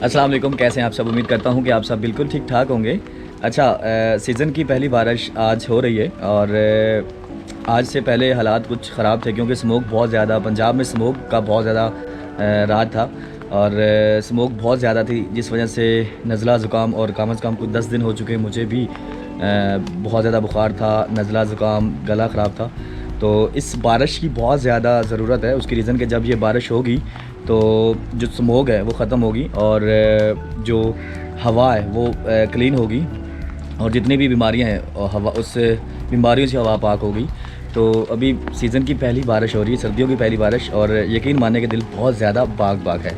अस्सलाम वालेकुम, कैसे हैं आप सब। उम्मीद करता हूं कि आप सब बिल्कुल ठीक ठाक होंगे। अच्छा, सीज़न की पहली बारिश आज हो रही है और आज से पहले हालात कुछ ख़राब थे क्योंकि स्मोक बहुत ज़्यादा पंजाब में स्मोक का बहुत ज़्यादा राज था और स्मोक बहुत ज़्यादा थी, जिस वजह से नज़ला ज़ुकाम और कम अज़ कम कुछ 10 दिन हो चुके हैं। मुझे भी बहुत ज़्यादा बुखार था, नज़ला ज़ुकाम, गला ख़राब था। तो इस बारिश की बहुत ज़्यादा ज़रूरत है, उसकी रीज़न कि जब ये बारिश होगी तो जो स्मोक है वो ख़त्म होगी और जो हवा है वो क्लीन होगी और जितनी भी बीमारियां हैं हवा उस बीमारियों से हवा पाक होगी। तो अभी सीज़न की पहली बारिश हो रही है, सर्दियों की पहली बारिश, और यकीन मानने के दिल बहुत ज़्यादा बाग बाग है।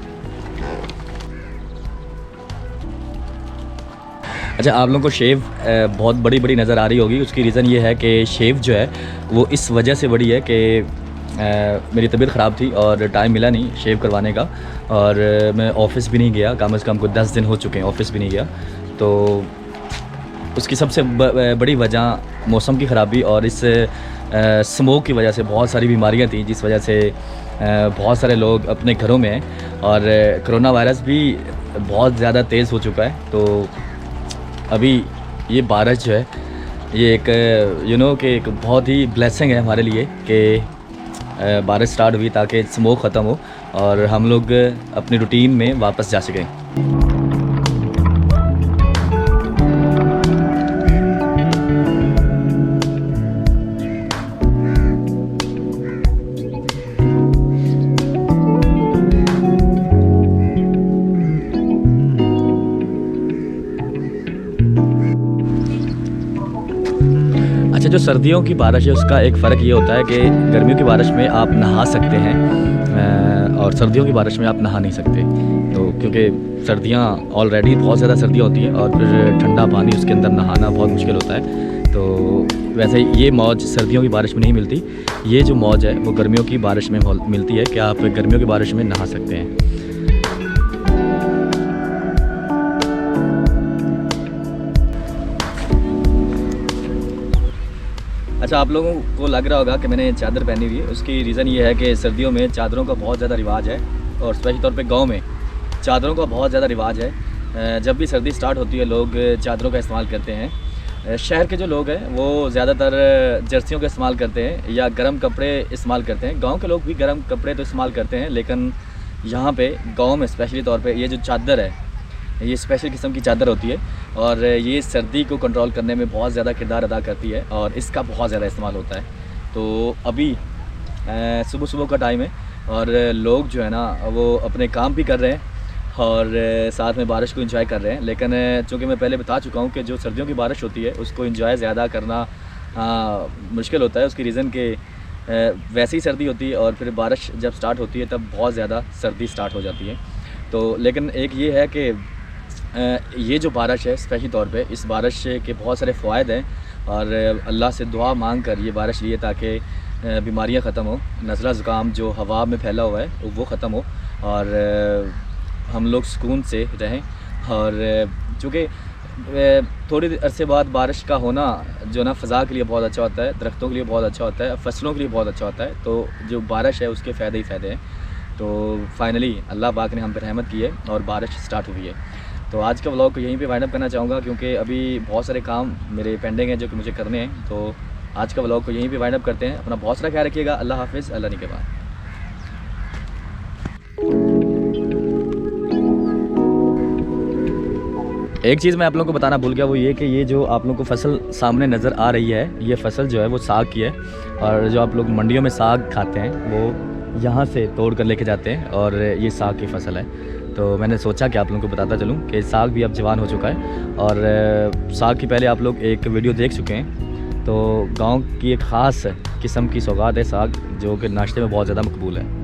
अच्छा, आप लोगों को शेव बहुत बड़ी बड़ी नज़र आ रही होगी। उसकी रीज़न ये है कि शेव जो है वो इस वजह से बड़ी है कि मेरी तबीयत ख़राब थी और टाइम मिला नहीं शेव करवाने का, और मैं ऑफ़िस भी नहीं गया, कम अज़ कम कुछ 10 दिन हो चुके हैं ऑफ़िस भी नहीं गया। तो उसकी सबसे बड़ी वजह मौसम की ख़राबी और इस स्मोक की वजह से बहुत सारी बीमारियां थी, जिस वजह से बहुत सारे लोग अपने घरों में हैं और कोरोना वायरस भी बहुत ज़्यादा तेज़ हो चुका है। तो अभी ये बारिश जो है ये एक कि एक बहुत ही ब्लेसिंग है हमारे लिए कि बारिश स्टार्ट हुई ताकि स्मोक ख़त्म हो और हम लोग अपनी रूटीन में वापस जा सकें। अच्छा, जो सर्दियों की बारिश है उसका एक फ़र्क ये होता है कि गर्मियों की बारिश में आप नहा सकते हैं और सर्दियों की बारिश में आप नहा नहीं सकते। तो क्योंकि सर्दियाँ ऑलरेडी बहुत ज़्यादा सर्दियाँ होती हैं और फिर ठंडा पानी उसके अंदर नहाना बहुत मुश्किल होता है। तो वैसे ये मौज सर्दियों की बारिश में नहीं मिलती। ये जो मौज है वो गर्मियों की बारिश में मिलती है कि आप गर्मियों की बारिश में नहा सकते हैं। अच्छा, आप लोगों को लग रहा होगा कि मैंने चादर पहनी हुई है। उसकी रीज़न ये है कि सर्दियों में चादरों का बहुत ज़्यादा रिवाज है और स्पेशली तौर पे गांव में चादरों का बहुत ज़्यादा रिवाज है। जब भी सर्दी स्टार्ट होती है लोग चादरों का इस्तेमाल करते हैं। शहर के जो लोग हैं वो ज़्यादातर जर्सियों का इस्तेमाल करते हैं या गर्म कपड़े इस्तेमाल करते हैं। गाँव के लोग भी गर्म कपड़े तो इस्तेमाल करते हैं, लेकिन यहाँ पर गाँव में स्पेशली तौर पर ये जो चादर है ये स्पेशल किस्म की चादर होती है और ये सर्दी को कंट्रोल करने में बहुत ज़्यादा किरदार अदा करती है और इसका बहुत ज़्यादा इस्तेमाल होता है। तो अभी सुबह सुबह का टाइम है और लोग जो है ना वो अपने काम भी कर रहे हैं और साथ में बारिश को एंजॉय कर रहे हैं। लेकिन चूँकि मैं पहले बता चुका हूँ कि जो सर्दियों की बारिश होती है उसको एंजॉय ज़्यादा करना मुश्किल होता है। उसकी रीज़न के वैसी सर्दी होती है और फिर बारिश जब स्टार्ट होती है तब बहुत ज़्यादा सर्दी स्टार्ट हो जाती है। तो लेकिन एक ये है कि ये जो बारिश है स्पेशली तौर पे इस बारिश के बहुत सारे फ़वाइद हैं और अल्लाह से दुआ मांग कर ये बारिश लिए ताकि बीमारियां ख़त्म हो, नज़ला ज़ुकाम जो हवा में फैला हुआ है वो ख़त्म हो और हम लोग सुकून से रहें। और चूँकि थोड़ी अरसे बाद बारिश का होना जो ना फ़ज़ा के लिए बहुत अच्छा होता है, दरख्तों के लिए बहुत अच्छा होता है, फसलों के लिए बहुत अच्छा होता है। तो जो बारिश है उसके फ़ायदे ही फ़ायदे हैं। तो फाइनली अल्लाह पाक ने हम पर रहमत की है और बारिश स्टार्ट हुई है। तो आज का व्लॉग को यहीं पे वाइंड अप करना चाहूँगा क्योंकि अभी बहुत सारे काम मेरे पेंडिंग हैं जो कि मुझे करने हैं। तो आज का व्लॉग को यहीं पे वाइंड अप करते हैं। अपना बहुत सारा ख्याल रखिएगा। अल्लाह हाफिज़, अल्लाह निगहबान। एक चीज़ मैं आप लोगों को बताना भूल गया, वो ये कि ये जो आप लोगों को फसल सामने नज़र आ रही है ये फसल जो है वो साग की है और जो आप लोग मंडियों में साग खाते हैं वो यहाँ से तोड़ कर लेके जाते हैं और ये साग की फसल है। तो मैंने सोचा कि आप लोगों को बताता चलूँ कि साग भी अब जवान हो चुका है और साग की पहले आप लोग एक वीडियो देख चुके हैं। तो गांव की एक ख़ास किस्म की सौगात है साग, जो कि नाश्ते में बहुत ज़्यादा मकबूल है।